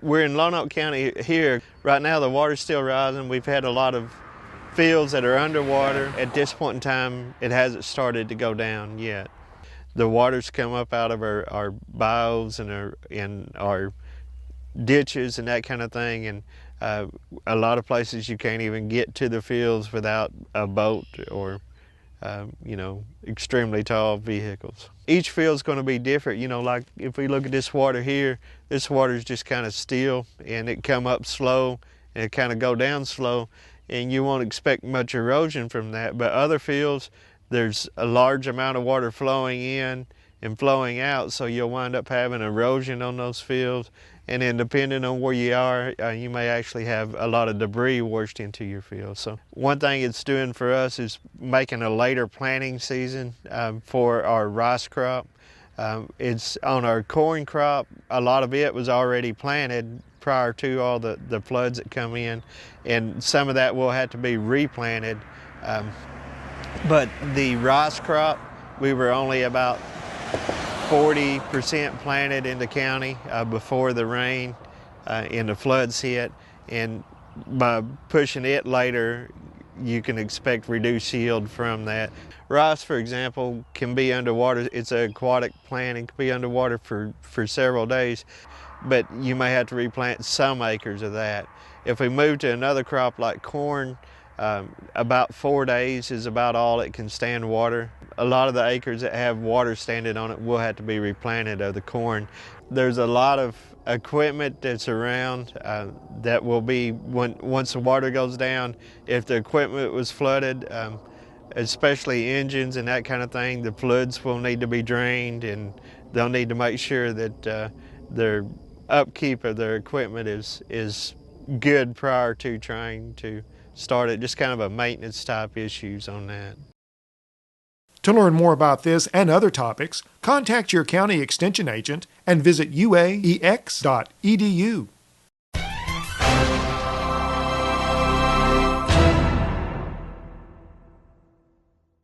We're in Lonoke County here. Right now the water's still rising. We've had a lot of fields that are underwater. At this point in time, it hasn't started to go down yet. The water's come up out of our bios and our ditches and that kind of thing, and a lot of places you can't even get to the fields without a boat or extremely tall vehicles. Each field's going to be different. Like if we look at this water here, this water's just kind of still, and it come up slow and it kind of go down slow, and you won't expect much erosion from that. But other fields, there's a large amount of water flowing in and flowing out, so you'll wind up having erosion on those fields. And then depending on where you are, you may actually have a lot of debris washed into your field. So one thing it's doing for us is making a later planting season for our rice crop. It's on our corn crop. A lot of it was already planted prior to all the floods that come in, and some of that will have to be replanted. But the rice crop, we were only about 40% planted in the county before the rain and the floods hit, and by pushing it later, you can expect reduced yield from that. Rice, for example, can be underwater. It's an aquatic plant and can be underwater for several days, but you may have to replant some acres of that. If we move to another crop like corn, about 4 days is about all it can stand water. A lot of the acres that have water standing on it will have to be replanted of the corn. There's a lot of equipment that's around that will be, once the water goes down, if the equipment was flooded, especially engines and that kind of thing, the floods will need to be drained, and they'll need to make sure that their upkeep of their equipment is good prior to trying to start it. Just kind of a maintenance type issues on that. To learn more about this and other topics, contact your county extension agent and visit uaex.edu.